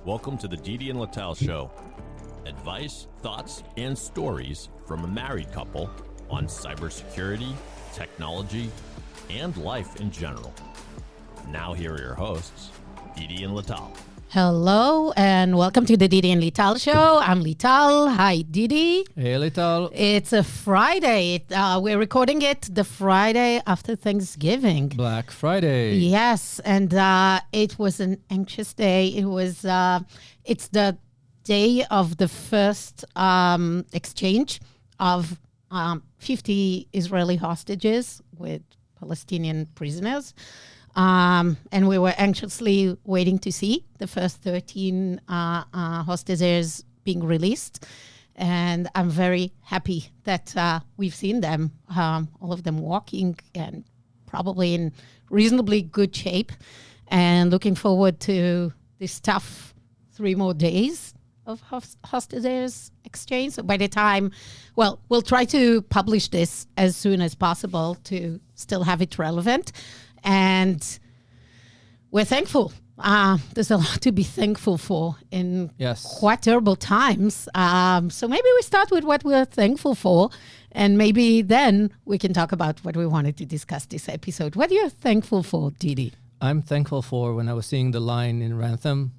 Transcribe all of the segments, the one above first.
Welcome to the Didi and Lital Show. Advice, thoughts, and stories from a married couple on cybersecurity, technology, and life in general. Now here are your hosts, Didi and Lital. Hello and welcome to the Didi and Lital Show. I'm Lital. Hi, Didi. Hey, Lital. It's a Friday. We're recording it the Friday after Thanksgiving. Black Friday. Yes, and it was an anxious day. It's the day of the first exchange of 50 Israeli hostages with Palestinian prisoners. And we were anxiously waiting to see the first 13 hostages being released. And I'm very happy that we've seen them, all of them walking and probably in reasonably good shape. And looking forward to this tough 3 more days of hostages exchange. So by the time, we'll try to publish this as soon as possible to still have it relevant. And we're thankful. There's a lot to be thankful for in quite terrible times. So maybe we start with what we're thankful for, and maybe then we can talk about what we wanted to discuss this episode. What are you thankful for, Didi? I'm thankful for when I was seeing the line in Rantham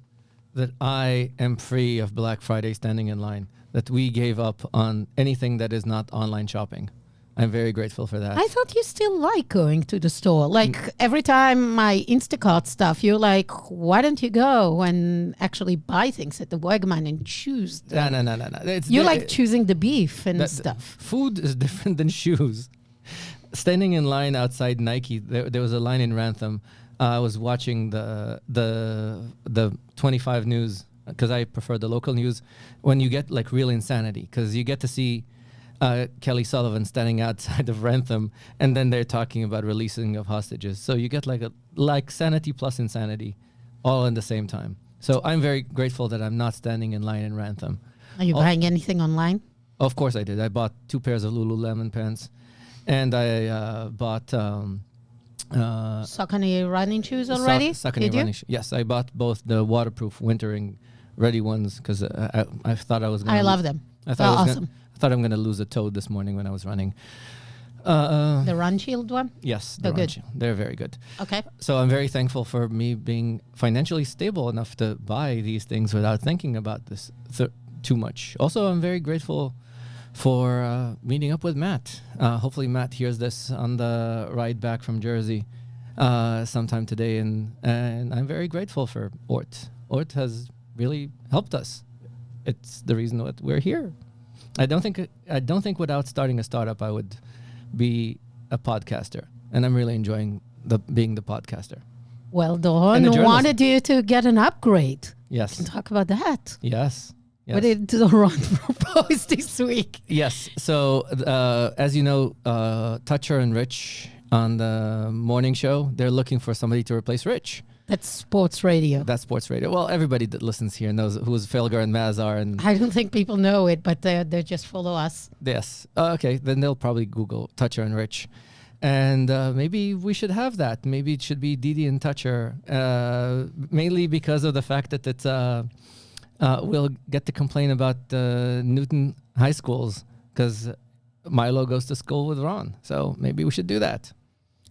that I am free of Black Friday standing in line, that we gave up on anything that is not online shopping. I'm very grateful for that. I thought you still like going to the store. Like every time my Instacart stuff, you're like, why don't you go and actually buy things at the Wegman and choose them? No. You like choosing the beef and stuff. Food is different than shoes. Standing in line outside Nike, there was a line in Rantham. I was watching the 25 news because I prefer the local news. When you get like real insanity, because you get to see Kelly Sullivan standing outside of Rantham, and then they're talking about releasing of hostages. So you get like sanity plus insanity all in the same time. So I'm very grateful that I'm not standing in line in Rantham. Are you buying anything online? Of course I did. I bought 2 pairs of Lululemon pants, and I bought Saucony running shoes already? Saucony running shoes. Yes, I bought both the waterproof wintering ready ones because I thought I was going to... I love them. I They're awesome. I thought I'm going to lose a toe this morning when I was running. The Run Shield one? Yes, they're good. They're very good. Okay. So I'm very thankful for me being financially stable enough to buy these things without thinking about this too much. Also, I'm very grateful for meeting up with Matt. Hopefully Matt hears this on the ride back from Jersey sometime today. And I'm very grateful for Ort. Ort has really helped us. It's the reason that we're here. I don't think without starting a startup I would be a podcaster, and I'm really enjoying being the podcaster. Well, Doron wanted you to get an upgrade. Yes. We can talk about that. Yes. What did Doron propose this week? Yes. So as you know, Toucher and Rich on the morning show, they're looking for somebody to replace Rich. That's sports radio. Well, everybody that listens here knows who's Felger and Maz are. And I don't think people know it, but they just follow us. Yes. Okay. Then they'll probably Google Toucher and Rich. And maybe we should have that. Maybe it should be Didi and Toucher, mainly because of the fact that it's we'll get to complain about Newton high schools because Milo goes to school with Ron. So maybe we should do that.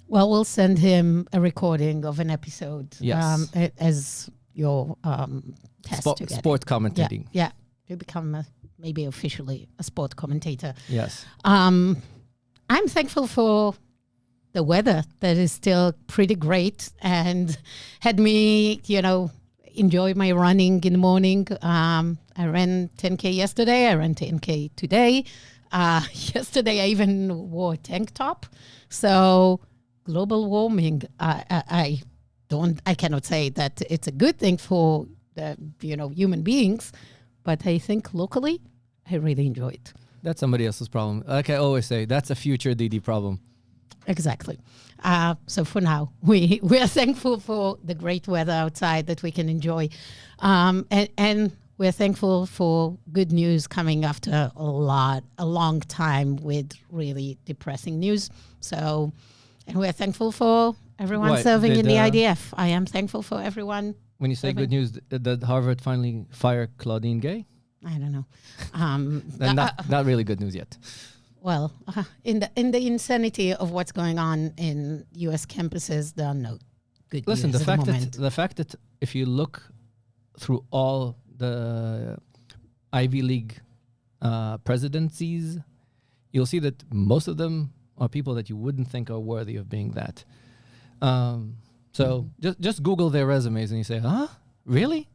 Well, we'll send him a recording of an episode as your test to get sport commentating. Yeah, to become maybe officially a sport commentator. Yes. I'm thankful for the weather that is still pretty great and had me, enjoy my running in the morning. I ran 10K yesterday. I ran 10K today. Yesterday I even wore a tank top. So global warming, I cannot say that it's a good thing for the, human beings, but I think locally I really enjoy it. That's somebody else's problem. Like I always say, that's a future Didi problem. Exactly. So for now, we are thankful for the great weather outside that we can enjoy. And we're thankful for good news coming after a long time with really depressing news. So, and we're thankful for Everyone What, serving in the did, IDF. I am thankful for everyone. When you say Seven. good news, did Harvard finally fire Claudine Gay? I don't know. Then not really good news yet. Well, in the insanity of what's going on in U.S. campuses, there are no good Listen, news the at fact the moment. that if you look through all the Ivy League presidencies, you'll see that most of them are people that you wouldn't think are worthy of being that. So just Google their resumes and you say, huh? Really?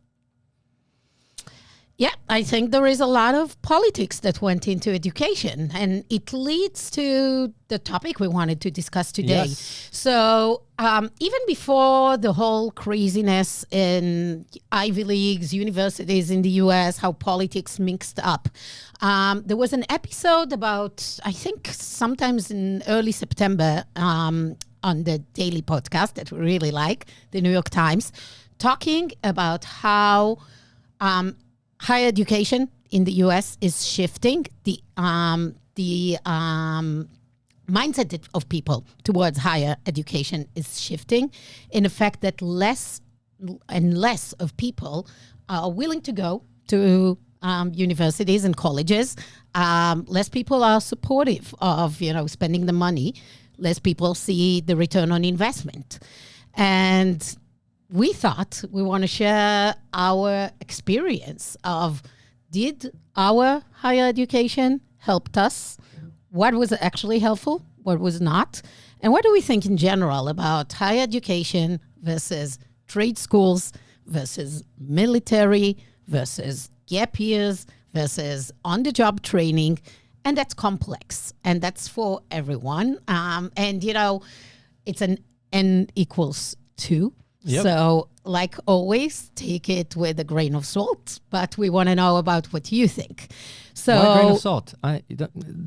Yeah, I think there is a lot of politics that went into education, and it leads to the topic we wanted to discuss today. Yes. So even before the whole craziness in Ivy Leagues, universities in the US, how politics mixed up, there was an episode about, I think, sometimes in early September on the daily podcast that we really like, the New York Times, talking about how higher education in the U.S. is shifting. The mindset of people towards higher education is shifting in the fact that less and less of people are willing to go to universities and colleges. Less people are supportive of, spending the money. Less people see the return on investment. And we thought we want to share our experience of, did our higher education helped us? What was actually helpful? What was not? And what do we think in general about higher education versus trade schools versus military versus gap years versus on-the-job training? And that's complex, and that's for everyone. And, it's an N equals 2. Yep. So, like always, take it with a grain of salt. But we want to know about what you think. So, Why grain of salt?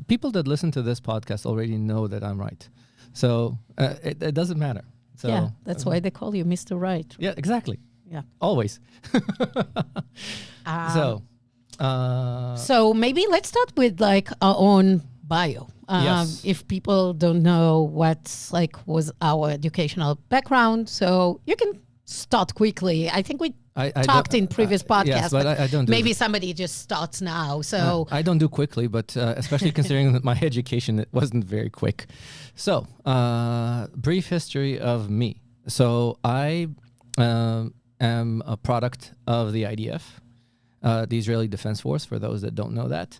People that listen to this podcast already know that I'm right. So it doesn't matter. So, yeah, that's why they call you Mr. Right. Yeah, exactly. Yeah. Always. So maybe let's start with like our own bio. Yes. If people don't know what was our educational background, so you can start quickly. I think we talked in previous podcasts, yes, but I don't do maybe somebody just starts now. So I don't do quickly, but especially considering that my education, it wasn't very quick. So brief history of me. So I am a product of the IDF, the Israeli Defense Force, for those that don't know that.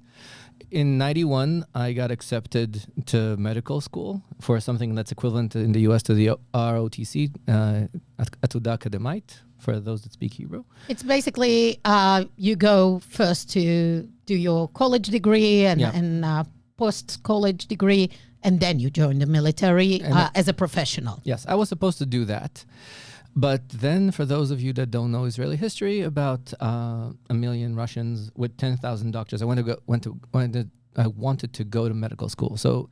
In 91, I got accepted to medical school for something that's equivalent in the U.S. to the ROTC, Atuda Akademite, for those that speak Hebrew. it's basically you go first to do your college degree and post-college degree, and then you join the military as a professional. Yes, I was supposed to do that. But then, for those of you that don't know Israeli history, about 1 million Russians with 10,000 doctors. I wanted to go to medical school. So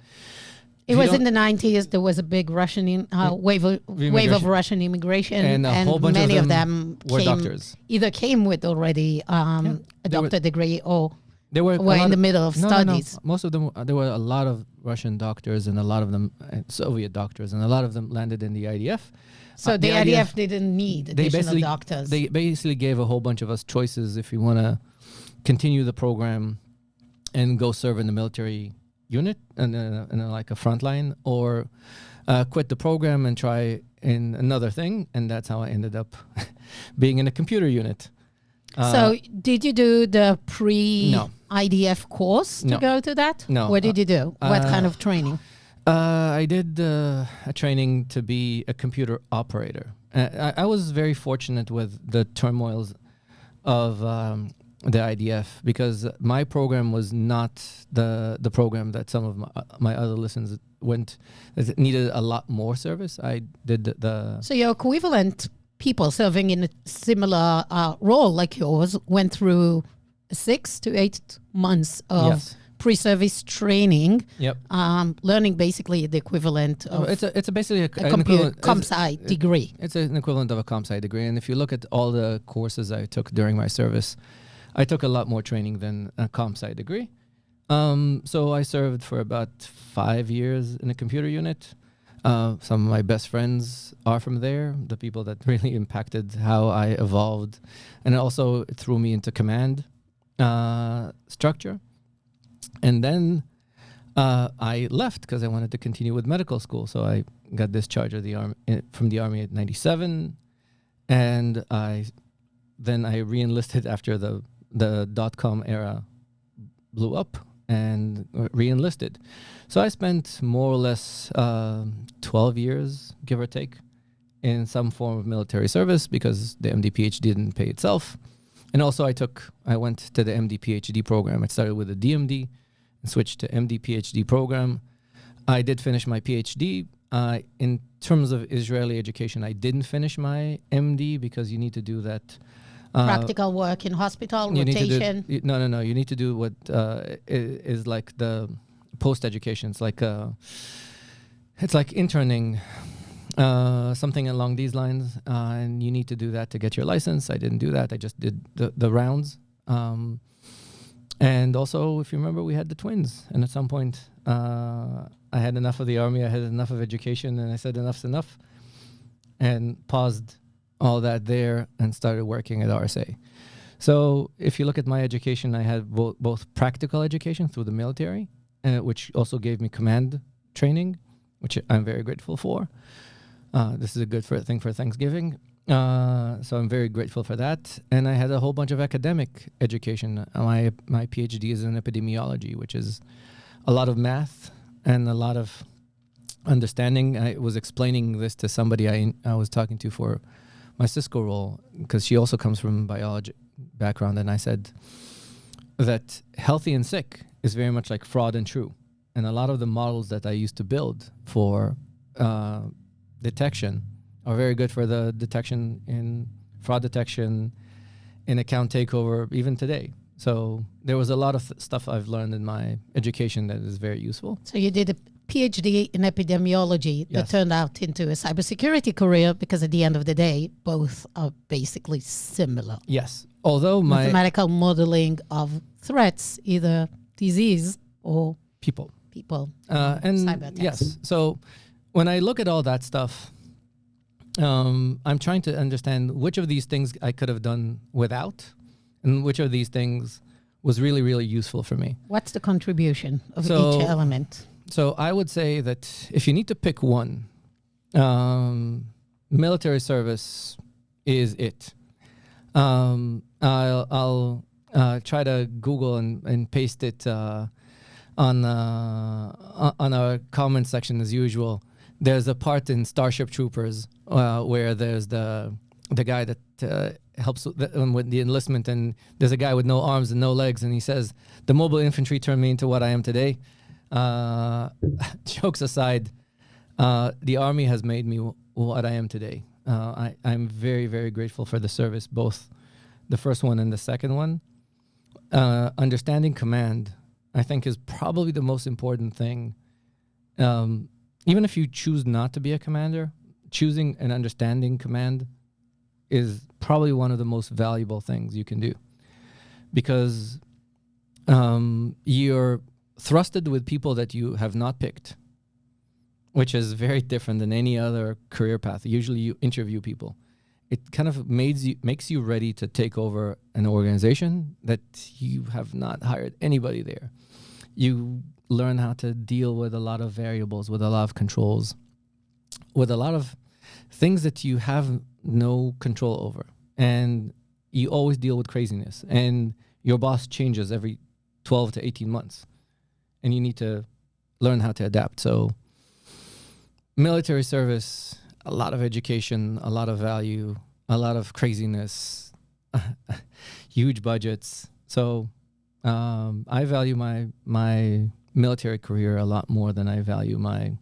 it was in the 90s. There was a big Russian wave of Russian immigration, and a whole bunch many of them were doctors. Either came with already a doctor degree or they were in the middle of studies. No. Most of them, there were a lot of Russian doctors and a lot of them Soviet doctors, and a lot of them landed in the IDF. So the IDF didn't need additional doctors. They basically gave a whole bunch of us choices if you want to continue the program and go serve in the military unit and like a frontline, or quit the program and try in another thing. And that's how I ended up being in a computer unit. So did you do the pre-IDF course to go to that? No. What did you do? What kind of training? I did a training to be a computer operator. I was very fortunate with the turmoils of the IDF, because my program was not the program that some of my other listeners went. It needed a lot more service. I did the... So your equivalent people serving in a similar role like yours went through 6 to 8 months of pre-service training, learning basically the equivalent of it's basically a comp sci degree. It's an equivalent of a comp sci degree. And if you look at all the courses I took during my service, I took a lot more training than a comp sci degree. So I served for about 5 years in a computer unit. Some of my best friends are from there, the people that really impacted how I evolved. And it also threw me into command structure. And then I left because I wanted to continue with medical school. So I got discharged of the army, from the Army at 97. And then I re-enlisted after the dot-com era blew up and re-enlisted. So I spent more or less 12 years, give or take, in some form of military service because the MD PhD didn't pay itself. And also I went to the MD PhD program. I started with a DMD and switched to MD PhD program. I did finish my PhD. In terms of Israeli education, I didn't finish my MD because you need to do that. Practical work in hospital, rotation. No. You need to do what is like the post-education. It's like interning, something along these lines. And you need to do that to get your license. I didn't do that. I just did the rounds. And also, if you remember, we had the twins. And at some point, I had enough of the Army. I had enough of education. And I said, enough's enough. And paused all that there and started working at RSA. So if you look at my education, I had both practical education through the military, which also gave me command training, which I'm very grateful for. This is a good thing for Thanksgiving. So I'm very grateful for that. And I had a whole bunch of academic education. My PhD is in epidemiology, which is a lot of math and a lot of understanding. I was explaining this to somebody I was talking to for my Cisco role, because she also comes from biology background. And I said that healthy and sick is very much like fraud and true. And a lot of the models that I used to build for detection are very good for the detection in fraud detection, in account takeover, even today. So there was a lot of stuff I've learned in my education that is very useful. So you did a PhD in epidemiology that turned out into a cybersecurity career, because at the end of the day, both are basically similar. Yes. Although mathematical modeling of threats, either disease or people. And cyber attacks. Yes. So when I look at all that stuff, I'm trying to understand which of these things I could have done without and which of these things was really, really useful for me. What's the contribution of each element? So I would say that if you need to pick one, military service is it. I'll try to Google and paste it on our comment section as usual. There's a part in Starship Troopers where there's the guy that helps with the enlistment, and there's a guy with no arms and no legs, and he says, "The mobile infantry turned me into what I am today." Jokes aside, the Army has made me what I am today. I'm very, very grateful for the service, both the first one and the second one. Understanding command, I think, is probably the most important thing. Even if you choose not to be a commander, choosing and understanding command is probably one of the most valuable things you can do, because you're thrusted with people that you have not picked, which is very different than any other career path. Usually you interview people. It kind of makes you ready to take over an organization that you have not hired anybody there. You learn how to deal with a lot of variables, with a lot of controls, with a lot of things that you have no control over. And you always deal with craziness. And your boss changes every 12 to 18 months. And you need to learn how to adapt. So military service, a lot of education, a lot of value, a lot of craziness, huge budgets. So I value my military career a lot more than I value my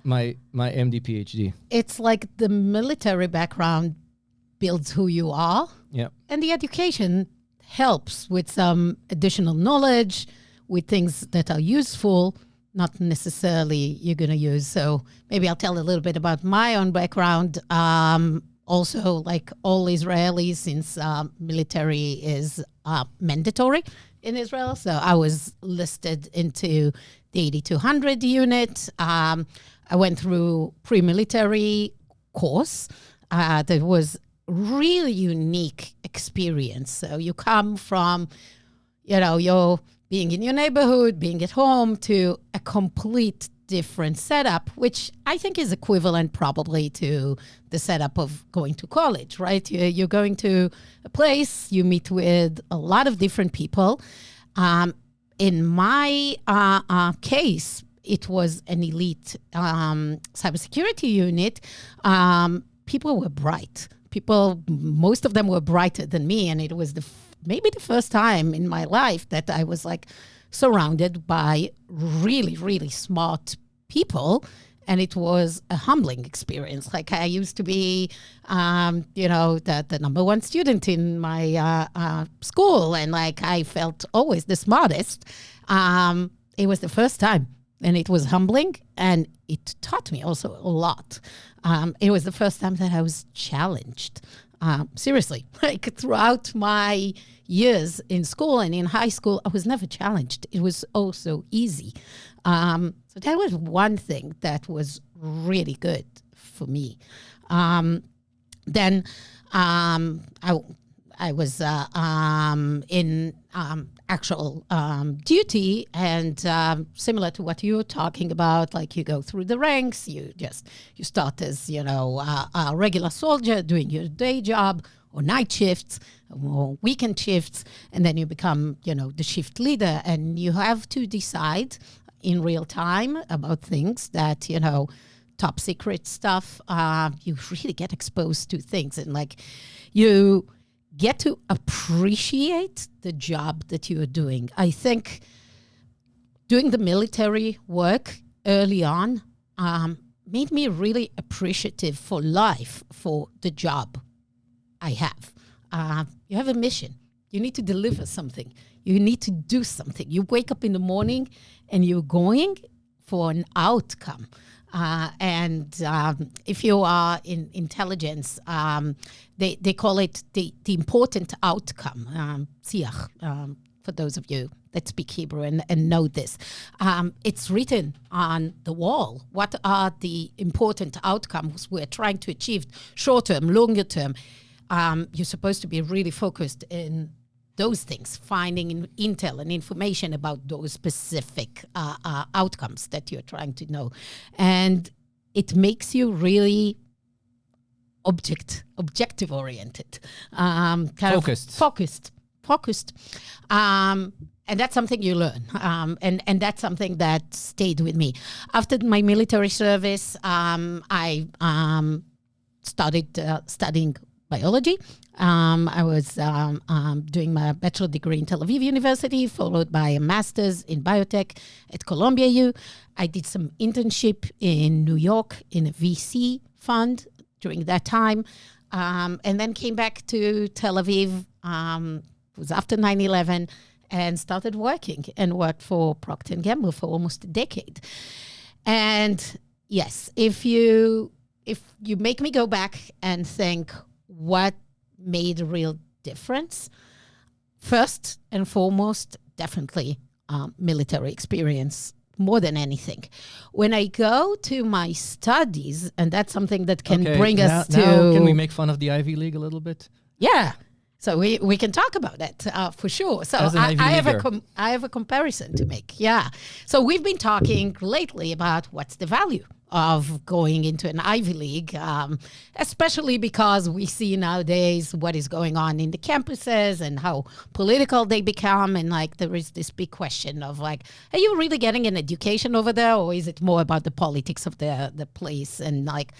MD PhD. It's like the military background builds who you are. Yeah. And the education helps with some additional knowledge, with things that are useful, not necessarily you're going to use. So maybe I'll tell a little bit about my own background. Also, like all Israelis, since military is mandatory in Israel. So I was listed into the 8200 unit. I went through pre-military course that was really unique experience. So you come from, you're being in your neighborhood, being at home, to a complete different setup, which I think is equivalent probably to the setup of going to college, right? You're going to a place, you meet with a lot of different people. In my case, it was an elite cybersecurity unit. People were bright. Most of them were brighter than me, and it was maybe the first time in my life that I was like surrounded by really, really smart people, and it was a humbling experience. Like, I used to be, the number one student in my school, and like I felt always the smartest. It was the first time, and it was humbling, and it taught me also a lot. It was the first time that I was challenged. Seriously, like throughout my years in school and in high school, I was never challenged. It was also easy. So that was one thing that was really good for me. Then I was in actual duty, and similar to what you were talking about, like you go through the ranks, you start as a regular soldier doing your day job or night shifts or weekend shifts, and then you become the shift leader, and you have to decide in real time about things that top secret stuff. You really get exposed to things, and like you get to appreciate the job that you are doing. I think doing the military work early on made me really appreciative for life, for the job I have. You have a mission. You need to deliver something. You need to do something. You wake up in the morning and you're going for an outcome. And if you are in intelligence, they call it the important outcome, siach, for those of you that speak Hebrew and know this. It's written on the wall. What are the important outcomes we're trying to achieve, short term, longer term? You're supposed to be really focused in those things, finding intel and information about those specific outcomes that you're trying to know. And it makes you really objective oriented, focused. And that's something you learn. And that's something that stayed with me. After my military service, I started studying biology. I was doing my bachelor degree in Tel Aviv University, followed by a master's in biotech at Columbia U. I did some internship in New York in a VC fund during that time, and then came back to Tel Aviv. It was after 9/11, and started working and worked for Procter & Gamble for almost a decade. And yes, if you make me go back and think what made a real difference, first and foremost, definitely military experience more than anything. When I go to my studies, and that's something that can bring us to... Now can we make fun of the Ivy League a little bit? Yeah. So we can talk about that for sure. So I have a comparison to make. Yeah. So we've been talking lately about what's the value of going into an Ivy League, especially because we see nowadays what is going on in the campuses and how political they become. And like there is this big question of like, are you really getting an education over there, or is it more about the politics of the place? And like,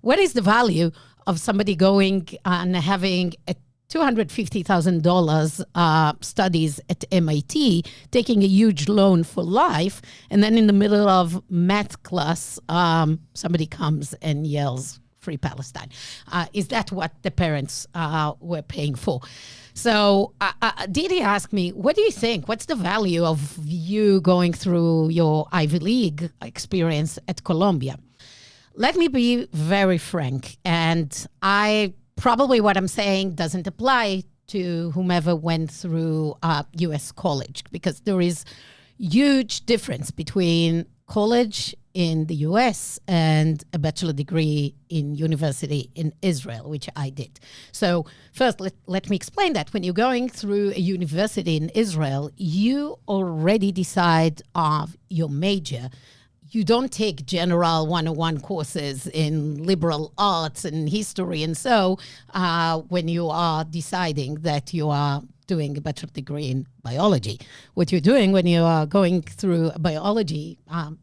what is the value of somebody going and having a $250,000 studies at MIT, taking a huge loan for life, and then in the middle of math class, somebody comes and yells, "Free Palestine." Is that what the parents were paying for? So Didi asked me, what do you think? What's the value of you going through your Ivy League experience at Columbia? Let me be very frank, and probably what I'm saying doesn't apply to whomever went through U.S. college, because there is huge difference between college in the US and a bachelor degree in university in Israel, which I did. So first, let me explain that. When you're going through a university in Israel, you already decide of your major. You don't take general 101 courses in liberal arts and history. And so when you are deciding that you are doing a bachelor degree in biology, what you're doing when you are going through a biology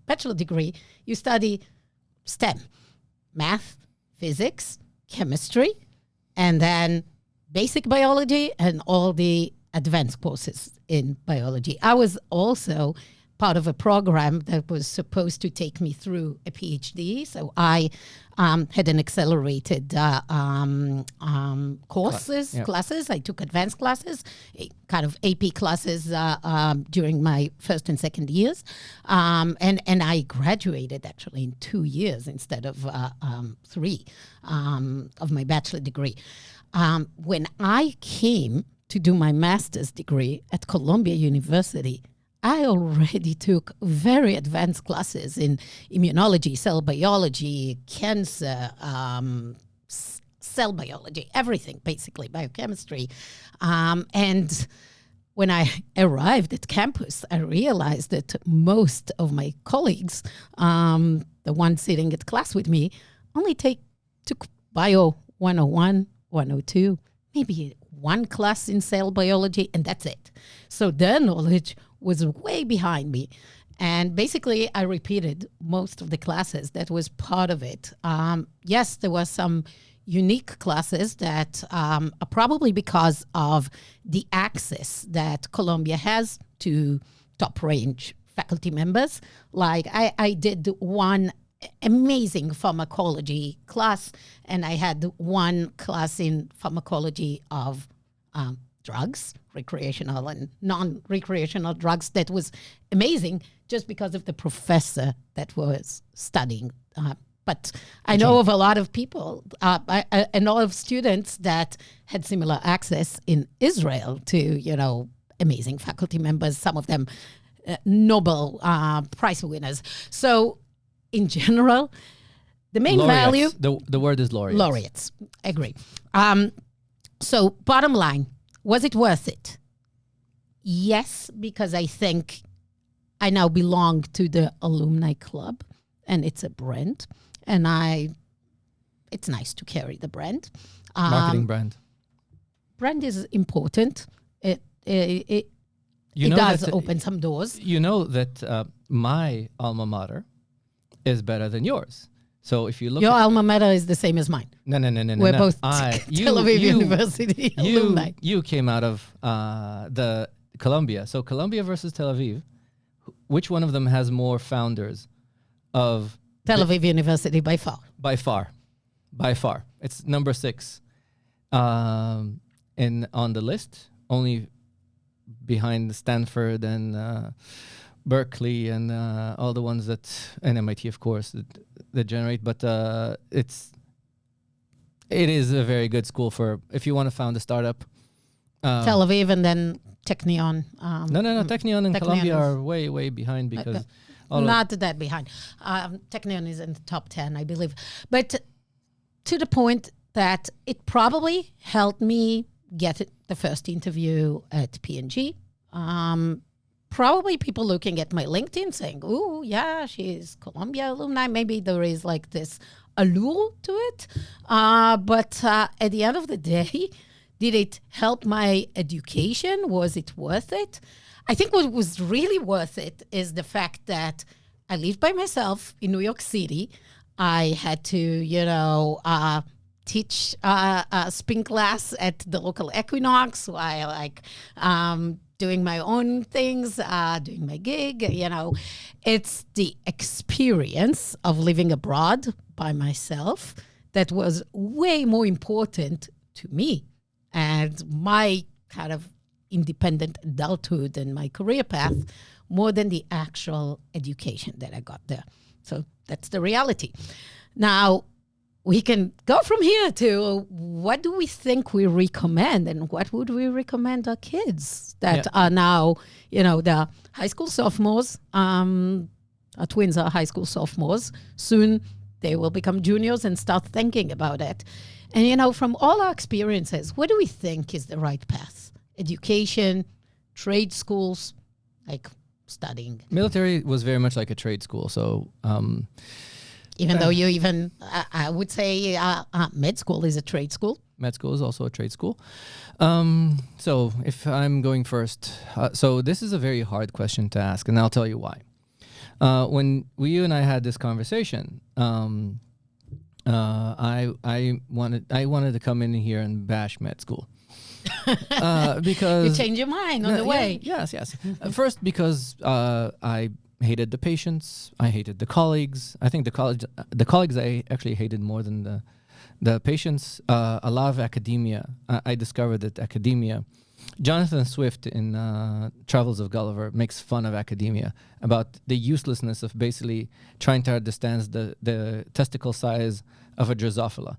bachelor degree, you study STEM, math, physics, chemistry, and then basic biology and all the advanced courses in biology. I was also part of a program that was supposed to take me through a PhD. So I had an accelerated classes. I took advanced classes, kind of AP classes during my first and second years. And I graduated actually in 2 years instead of 3 of my bachelor degree. When I came to do my master's degree at Columbia University, I already took very advanced classes in immunology, cell biology, cancer, cell biology, everything, basically, biochemistry. And when I arrived at campus, I realized that most of my colleagues, the ones sitting at class with me, only took Bio 101, 102, maybe one class in cell biology, and that's it. So their knowledge was way behind me. And basically, I repeated most of the classes. That was part of it. Yes, there were some unique classes that are probably because of the access that Columbia has to top-range faculty members. Like I did one amazing pharmacology class, and I had one class in pharmacology of drugs, recreational and non-recreational drugs. That was amazing just because of the professor that was studying. But I know of a lot of people, a lot of students that had similar access in Israel to, amazing faculty members, some of them Nobel Prize winners. So in general, the main value... The word is laureates. Laureates, agree. So bottom line, was it worth it? Yes, because I think I now belong to the alumni club, and it's a brand, and it's nice to carry the brand. Marketing brand. Brand is important. It does open some doors. You know that my alma mater is better than yours. So if you look, your alma mater is the same as mine. No. We're both Tel Aviv University alumni. You came out of the Columbia. So Columbia versus Tel Aviv. Which one of them has more founders of Tel Aviv University by far? By far. It's number 6 on the list, only behind Stanford and Berkeley and all the ones and MIT, of course, that generate. But it is a very good school for if you want to found a startup. Tel Aviv and then Technion. No. Technion and Columbia are way behind because... not that behind. Technion is in the top 10, I believe. But to the point that it probably helped me get the first interview at P&G. Probably people looking at my LinkedIn saying, "Oh, yeah, she's Columbia alumni." Maybe there is like this allure to it. But at the end of the day, did it help my education? Was it worth it? I think what was really worth it is the fact that I lived by myself in New York City. I had to, teach a spin class at the local Equinox while doing my own things, doing my gig. It's the experience of living abroad by myself that was way more important to me and my kind of independent adulthood and my career path more than the actual education that I got there. So that's the reality. Now, we can go from here to what do we think we recommend and what would we recommend our kids that are now, the high school sophomores, Our twins are high school sophomores. Soon they will become juniors and start thinking about it. And, from all our experiences, what do we think is the right path? Education, trade schools, like studying. Military was very much like a trade school. So Even though I would say med school is a trade school. med school is also a trade school. So if I'm going first, so this is a very hard question to ask, and I'll tell you why. When you and I had this conversation, I wanted to come in here and bash med school. Because you change your mind on the way. Yes. First, because I hated the patients, I hated the colleagues. I think the colleagues I actually hated more than the patients. A lot of academia. I discovered that academia. Jonathan Swift in Travels of Gulliver makes fun of academia about the uselessness of basically trying to understand the testicle size of a Drosophila,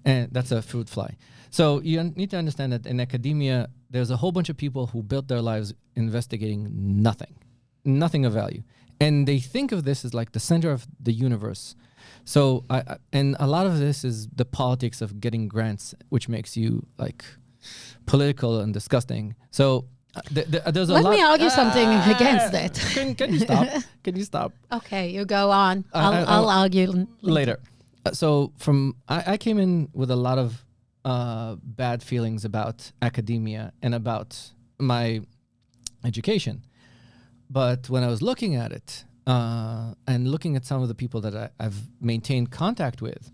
and that's a fruit fly. So you need to understand that in academia, there's a whole bunch of people who built their lives investigating nothing of value. And they think of this as like the center of the universe. So, and a lot of this is the politics of getting grants, which makes you like political and disgusting. So there's a lot. Let me argue something against that. Can you stop? Can you stop? Okay, you go on. I'll argue later. So I came in with a lot of bad feelings about academia and about my education. But when I was looking at it and looking at some of the people that I've maintained contact with,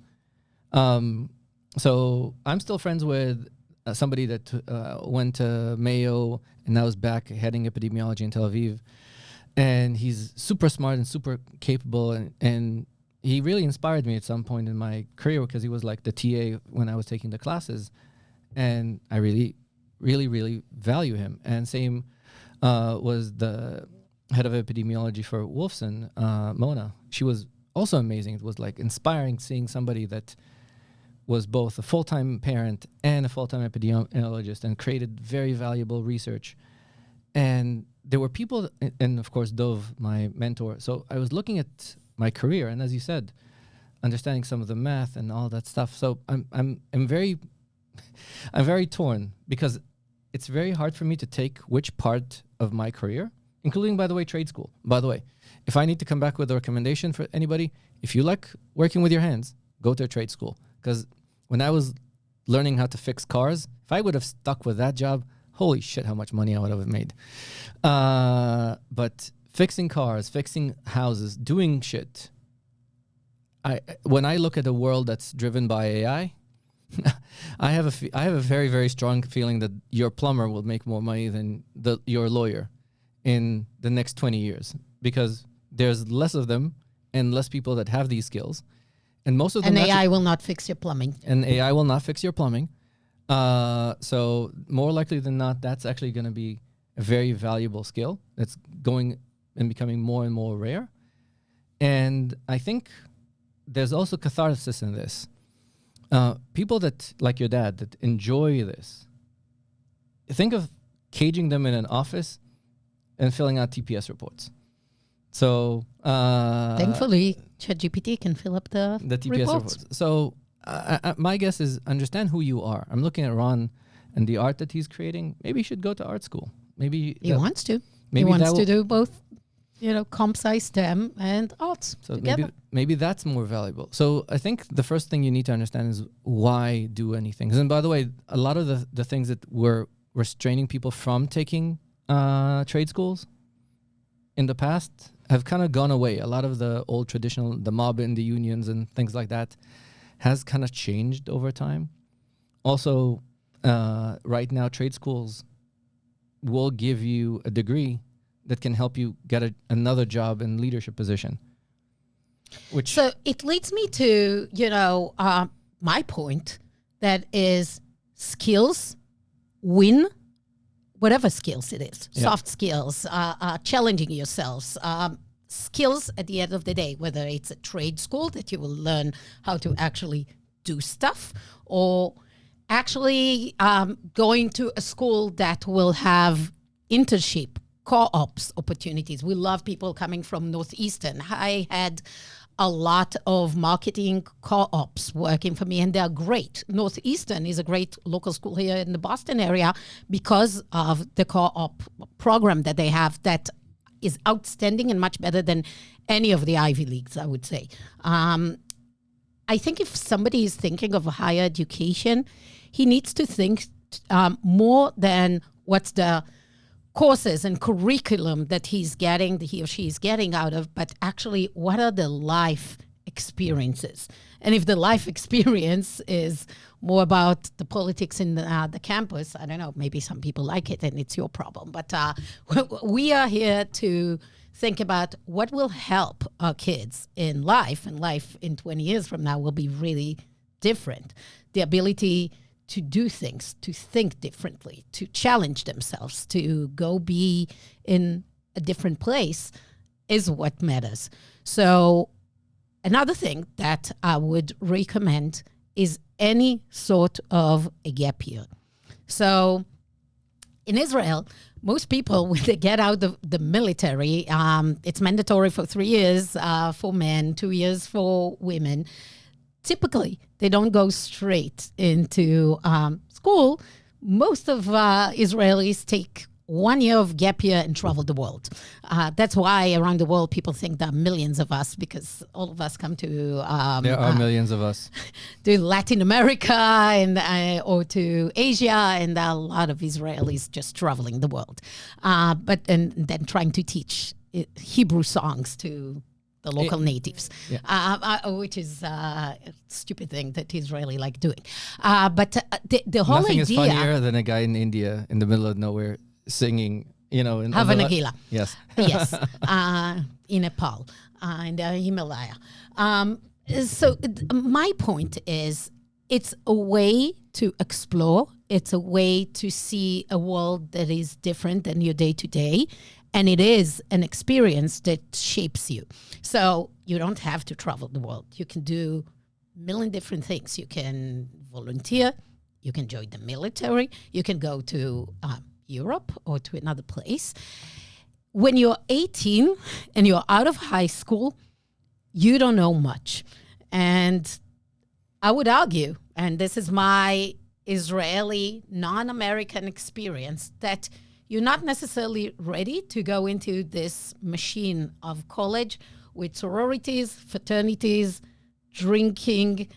so I'm still friends with somebody that went to Mayo and now is back heading epidemiology in Tel Aviv. And he's super smart and super capable. And he really inspired me at some point in my career because he was like the TA when I was taking the classes. And I really, really, really value him. And same was the head of epidemiology for Wolfson, Mona. She was also amazing. It was like inspiring seeing somebody that was both a full-time parent and a full-time epidemiologist and created very valuable research. And there were people, and of course Dov, my mentor. So I was looking at my career, and as you said, understanding some of the math and all that stuff. So I'm very torn because it's very hard for me to take which part of my career, including, by the way, trade school. By the way, if I need to come back with a recommendation for anybody, if you like working with your hands, go to a trade school. Because when I was learning how to fix cars, if I would have stuck with that job, holy shit, how much money I would have made. But fixing cars, fixing houses, doing shit. When I look at a world that's driven by AI, I have a very, very strong feeling that your plumber will make more money than your lawyer in the next 20 years because there's less of them and less people that have these skills. And most of them. And AI will not fix your plumbing. And AI will not fix your plumbing. So more likely than not, that's actually going to be a very valuable skill that's going and becoming more and more rare. And I think there's also catharsis in this. People that, like your dad, that enjoy this, think of caging them in an office and filling out TPS reports. So thankfully, ChatGPT can fill up the TPS reports. So my guess is understand who you are. I'm looking at Ron and the art that he's creating. Maybe he should go to art school. Maybe he wants to. He wants to do both, comp sci, STEM, and arts together. Maybe that's more valuable. So I think the first thing you need to understand is why do anything. And by the way, a lot of the things that were restraining people from taking trade schools in the past have kind of gone away. A lot of the old traditional, the mob in the unions and things like that has kind of changed over time. Also, right now, trade schools will give you a degree that can help you get another job in leadership position. So it leads me to, my point, that is skills win whatever skills it is, soft skills, challenging yourselves, skills at the end of the day, whether it's a trade school that you will learn how to actually do stuff, or actually going to a school that will have internship co-ops opportunities. We love people coming from Northeastern. I had a lot of marketing co-ops working for me, and they're great. Northeastern is a great local school here in the Boston area because of the co-op program that they have that is outstanding and much better than any of the Ivy Leagues, I would say. I think if somebody is thinking of a higher education, he needs to think more than what's the courses and curriculum that he or she is getting out of, but actually what are the life experiences. And if the life experience is more about the politics in the campus, I don't know, maybe some people like it and it's your problem. But we are here to think about what will help our kids in life, and life in 20 years from now will be really different. The ability to do things, to think differently, to challenge themselves, to go be in a different place is what matters. So another thing that I would recommend is any sort of a gap year. So in Israel, most people, when they get out of the military, it's mandatory for 3 years for men, 2 years for women. Typically, they don't go straight into school. Most of Israelis take 1 year of gap year and travel the world. That's why around the world people think there are millions of us, because all of us come to There are millions of us. to Latin America and or to Asia, and there are a lot of Israelis just traveling the world, and then trying to teach Hebrew songs to the local natives, which is a stupid thing that Israeli like doing. But the whole Nothing idea... is funnier than a guy in India in the middle of nowhere singing, in Hava Nagila. Yes. Yes, in Nepal, in the Himalaya. So my point is, it's a way to explore. It's a way to see a world that is different than your day-to-day. And it is an experience that shapes you. So you don't have to travel the world. You can do a million different things. You can volunteer. You can join the military. You can go to Europe or to another place. When you're 18 and you're out of high school, you don't know much. And I would argue, and this is my Israeli non-American experience, that you're not necessarily ready to go into this machine of college with sororities, fraternities, drinking,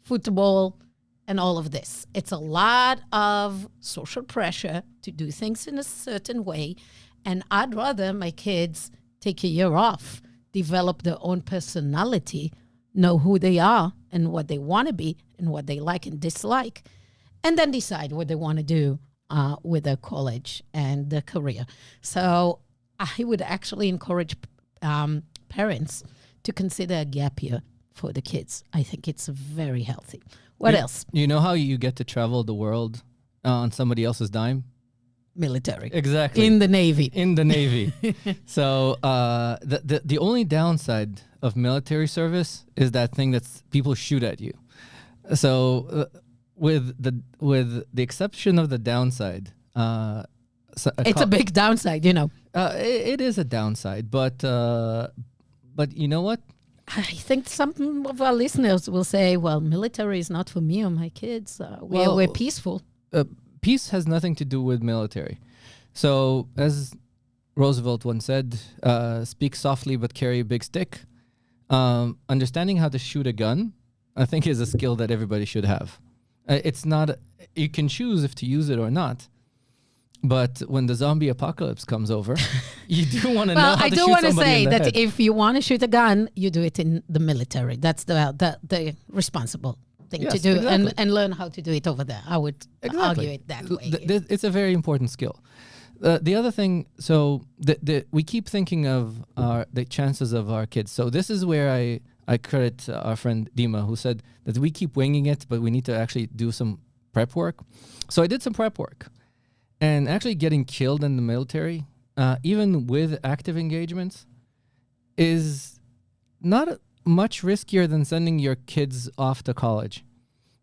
football, and all of this. It's a lot of social pressure to do things in a certain way. And I'd rather my kids take a year off, develop their own personality, know who they are and what they want to be and what they like and dislike, and then decide what they want to do with their college and their career. So I would actually encourage parents to consider a gap year for the kids. I think it's very healthy. What else? You know how you get to travel the world on somebody else's dime? Military. Exactly. In the Navy. In the Navy. So the only downside of military service is that thing that people shoot at you. So with the exception of the downside, it's a big downside, It is a downside, but you know what? I think some of our listeners will say, well, military is not for me or my kids. We're peaceful. Peace has nothing to do with military. So as Roosevelt once said, speak softly but carry a big stick. Understanding how to shoot a gun, I think, is a skill that everybody should have. It's not, you can choose if to use it or not. But when the zombie apocalypse comes over, you do want to know how to shoot somebody in the head. Well, I do want to say that if you want to shoot a gun, you do it in the military. That's the responsible thing to do, exactly. and learn how to do it over there. I would argue it that way. It's a very important skill. The other thing, so we keep thinking of the chances of our kids. So this is where I credit our friend Dima, who said that we keep winging it, but we need to actually do some prep work. So I did some prep work. And actually getting killed in the military, even with active engagements, is not much riskier than sending your kids off to college,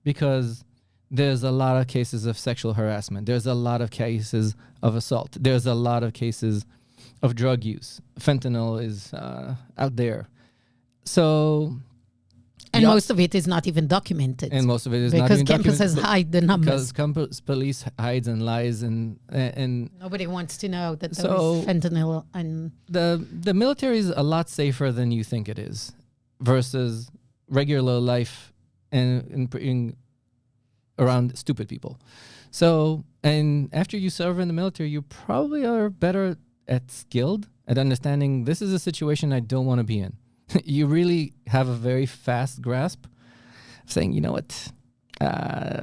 because there's a lot of cases of sexual harassment. There's a lot of cases of assault. There's a lot of cases of drug use. Fentanyl is out there. So... And most of it is not even documented. And most of it is not because even documented. Because campuses hide the numbers. Because campus police hides and lies and nobody wants to know that there is fentanyl. And the military is a lot safer than you think it is versus regular life and around stupid people. So, and after you serve in the military, you probably are better skilled at understanding this is a situation I don't want to be in. You really have a very fast grasp of saying, you know what,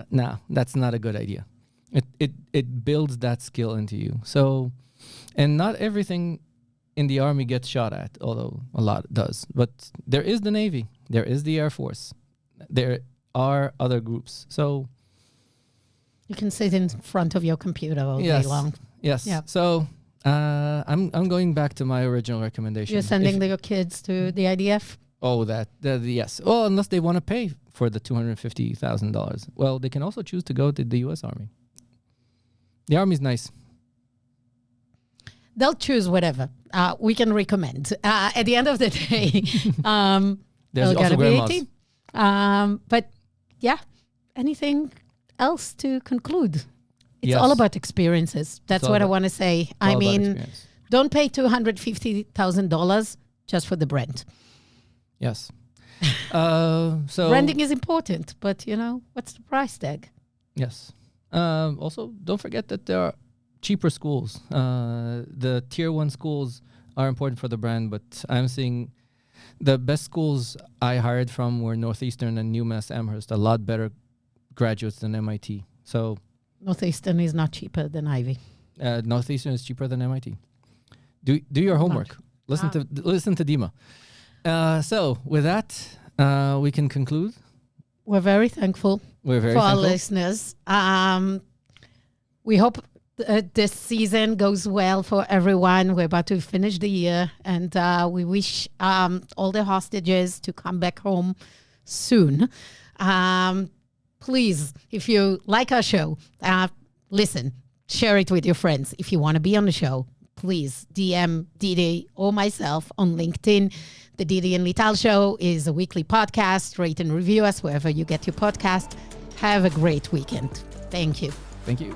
no, that's not a good idea. It builds that skill into you. So, and not everything in the Army gets shot at, although a lot does. But there is the Navy, there is the Air Force, there are other groups. So you can sit in front of your computer all day long. Yes. Yep. So I'm going back to my original recommendation. You're sending your kids to the IDF? Oh, yes. Well, unless they want to pay for the $250,000. Well, they can also choose to go to the U.S. Army. The Army's nice. They'll choose whatever. We can recommend. At the end of the day, there's also grandmas. 18. But yeah, anything else to conclude? It's all about experiences. That's what I want to say. I mean, don't pay $250,000 just for the brand. Yes. So branding is important, but what's the price tag? Yes. Also, don't forget that there are cheaper schools. The tier 1 schools are important for the brand, but I'm seeing the best schools I hired from were Northeastern and UMass Amherst, a lot better graduates than MIT. So Northeastern is not cheaper than Ivy. Northeastern is cheaper than MIT. Do your homework. Listen to Dima. So with that, we can conclude. We're very thankful for our listeners. We hope this season goes well for everyone. We're about to finish the year, and we wish all the hostages to come back home soon. Please, if you like our show, listen, share it with your friends. If you want to be on the show, please DM Didi or myself on LinkedIn. The Didi and Lital Show is a weekly podcast. Rate and review us wherever you get your podcast. Have a great weekend. Thank you. Thank you.